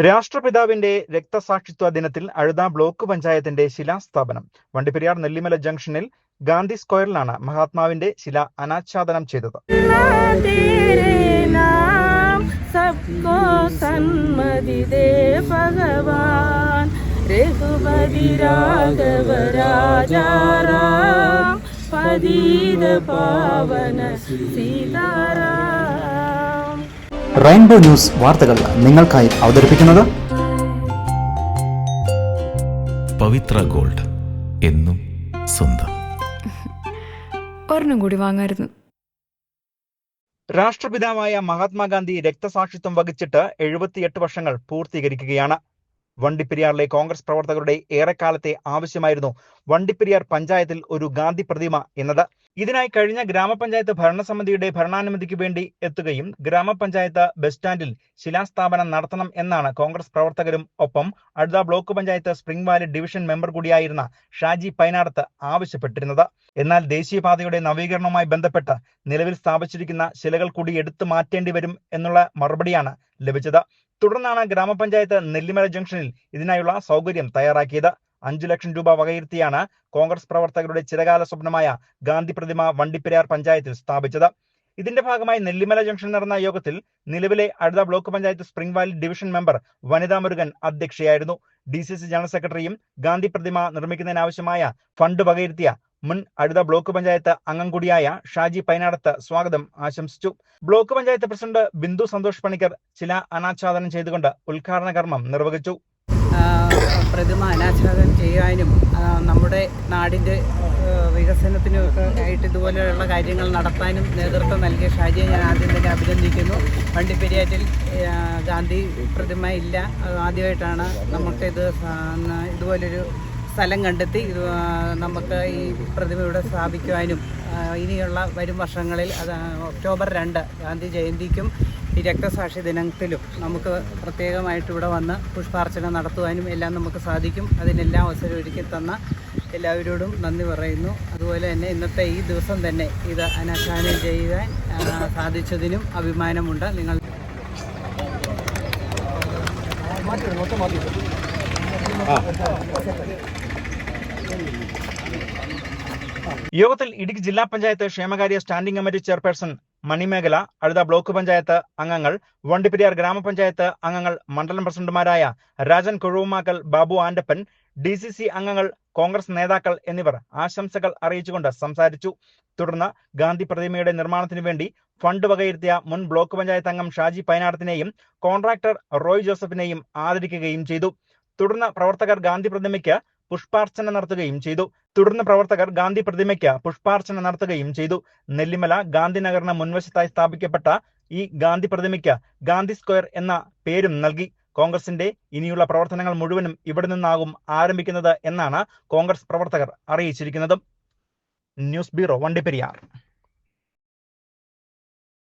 രാഷ്ട്രപിതാവിന്റെ രക്തസാക്ഷിത്വ ദിനത്തിൽ അഴുത ബ്ലോക്ക് പഞ്ചായത്തിന്റെ ശിലാസ്ഥാപനം. വണ്ടിപ്പെരിയാർ നെല്ലിമല ജംഗ്ഷനിൽ ഗാന്ധി സ്ക്വയറിലാണ് മഹാത്മാവിന്റെ ശില അനാച്ഛാദനം ചെയ്തത്. റെയിൻബോ ന്യൂസ് വാർത്തകൾ നിങ്ങൾക്കായി അവതരിപ്പിക്കുന്നത് പവിത്ര ഗോൾഡ്, എന്നും സ്വന്തം. ഒരെണ്ണം കൂടി വാങ്ങായിരുന്നു. രാഷ്ട്രപിതാവായ മഹാത്മാഗാന്ധി രക്തസാക്ഷിത്വം വഹിച്ചിട്ട് 78 വർഷങ്ങൾ പൂർത്തീകരിക്കുകയാണ്. വണ്ടിപ്പെരിയാറിലെ കോൺഗ്രസ് പ്രവർത്തകരുടെ ഏറെക്കാലത്തെ ആവശ്യമായിരുന്നു വണ്ടിപ്പെരിയാർ പഞ്ചായത്തിൽ ഒരു ഗാന്ധി പ്രതിമ എന്നത്. ഇതിനായി കഴിഞ്ഞ ഗ്രാമപഞ്ചായത്ത് ഭരണസമിതിയുടെ ഭരണാനുമതിക്ക് വേണ്ടി എത്തുകയും ഗ്രാമപഞ്ചായത്ത് ബസ് സ്റ്റാൻഡിൽ ശിലാസ്ഥാപനം നടത്തണം എന്നാണ് കോൺഗ്രസ് പ്രവർത്തകരും ഒപ്പം Azhutha block panchayat spring valley division member കൂടിയായിരുന്ന ഷാജി പൈനാടത്ത് ആവശ്യപ്പെട്ടിരുന്നത്. എന്നാൽ ദേശീയപാതയുടെ നവീകരണവുമായി ബന്ധപ്പെട്ട് നിലവിൽ സ്ഥാപിച്ചിരിക്കുന്ന ശിലകൾ കൂടി എടുത്തു മാറ്റേണ്ടി വരും എന്നുള്ള മറുപടിയാണ് ലഭിച്ചത്. തുടർന്നാണ് ഗ്രാമപഞ്ചായത്ത് നെല്ലിമല ജംഗ്ഷനിൽ ഇതിനായുള്ള സൗകര്യം തയ്യാറാക്കിയത്. 5 ലക്ഷം രൂപ വകയിരുത്തിയാണ് കോൺഗ്രസ് പ്രവർത്തകരുടെ ചിരകാല സ്വപ്നമായ ഗാന്ധി പ്രതിമ വണ്ടിപ്പെരിയാർ പഞ്ചായത്തിൽ സ്ഥാപിച്ചത്. ഇതിന്റെ ഭാഗമായി നെല്ലിമല ജംഗ്ഷനിൽ നടന്ന യോഗത്തിൽ നിലവിലെ അഴുത block panchayat spring valley division member വനിതാ മുരുകൻ അധ്യക്ഷയായിരുന്നു. DCC ജനറൽ സെക്രട്ടറിയും ഗാന്ധി പ്രതിമ നിർമ്മിക്കുന്നതിനാവശ്യമായ ഫണ്ട് വകയിരുത്തിയ മുൻ അഴുത ബ്ലോക്ക് പഞ്ചായത്ത് അംഗം കൂടിയായ ഷാജി പൈനാടത്ത് സ്വാഗതം ആശംസിച്ചു. ബ്ലോക്ക് പഞ്ചായത്ത് പ്രസിഡന്റ് ബിന്ദു സന്തോഷ് പണിക്കർ ശില അനാച്ഛാദനം ചെയ്തുകൊണ്ട് ഉദ്ഘാടന കർമ്മം നിർവഹിച്ചു. പ്രതിമ അനാച്ഛാദനം ചെയ്യാനും നമ്മുടെ നാടിൻ്റെ വികസനത്തിനും ഒക്കെ ആയിട്ട് ഇതുപോലെയുള്ള കാര്യങ്ങൾ നടത്താനും നേതൃത്വം നൽകിയ ഷാജിയെ ഞാൻ ആദ്യം തന്നെ അഭിനന്ദിക്കുന്നു. വണ്ടിപ്പെരിയാറ്റിൽ ഗാന്ധി പ്രതിമ ഇല്ല, ആദ്യമായിട്ടാണ് നമുക്കിത് ഇതുപോലൊരു സ്ഥലം കണ്ടെത്തി നമുക്ക് ഈ പ്രതിമ ഇവിടെ സ്ഥാപിക്കുവാനും ഇനിയുള്ള വരും വർഷങ്ങളിൽ ഒക്ടോബർ 2 ഗാന്ധി ജയന്തിക്കും ഈ രക്തസാക്ഷി ദിനത്തിലും നമുക്ക് പ്രത്യേകമായിട്ട് ഇവിടെ വന്ന് പുഷ്പാർച്ചന നടത്തുവാനും എല്ലാം നമുക്ക് സാധിക്കും. അതിനെല്ലാം അവസരം ഒരുക്കി തന്ന എല്ലാവരോടും നന്ദി പറയുന്നു. അതുപോലെ തന്നെ ഇന്നത്തെ ഈ ദിവസം തന്നെ ഇത് അനാച്ഛാദനം ചെയ്യാൻ സാധിച്ചതിനും അഭിമാനമുണ്ട്. നിങ്ങൾ യോഗത്തിൽ ഇടുക്കി ജില്ലാ പഞ്ചായത്ത് ക്ഷേമകാര്യ സ്റ്റാൻഡിംഗ് കമ്മിറ്റി ചെയർപേഴ്സൺ മണിമേഖല, അഴുത ബ്ലോക്ക് പഞ്ചായത്ത് അംഗങ്ങൾ, വണ്ടിപ്പെരിയാർ ഗ്രാമപഞ്ചായത്ത് അംഗങ്ങൾ, മണ്ഡലം പ്രസിഡന്റുമാരായ രാജൻ കൊഴുവുമാക്കൽ, ബാബു ആൻഡപ്പൻ, DCC അംഗങ്ങൾ, കോൺഗ്രസ് നേതാക്കൾ എന്നിവർ ആശംസകൾ അറിയിച്ചുകൊണ്ട് സംസാരിച്ചു. തുടർന്ന് ഗാന്ധി പ്രതിമയുടെ നിർമ്മാണത്തിനു വേണ്ടി ഫണ്ട് വകയിരുത്തിയ മുൻ ബ്ലോക്ക് പഞ്ചായത്ത് അംഗം ഷാജി പൈനാടത്തിനെയും കോൺട്രാക്ടർ റോയ് ജോസഫിനെയും ആദരിക്കുകയും ചെയ്തു. തുടർന്ന് പ്രവർത്തകർ ഗാന്ധി പ്രതിമയ്ക്ക് പുഷ്പാർച്ചന നടത്തുകയും ചെയ്തു. നെല്ലിമല ഗാന്ധിനഗറിന് മുൻവശത്തായി സ്ഥാപിക്കപ്പെട്ട ഈ ഗാന്ധി പ്രതിമയ്ക്ക് ഗാന്ധി സ്ക്വയർ എന്ന പേരും നൽകി. കോൺഗ്രസിന്റെ ഇനിയുള്ള പ്രവർത്തനങ്ങൾ മുഴുവനും ഇവിടെ നിന്നാകും ആരംഭിക്കുന്നത് എന്നാണ് കോൺഗ്രസ് പ്രവർത്തകർ അറിയിച്ചിരിക്കുന്നത്. News bureau, Vandiperiyar.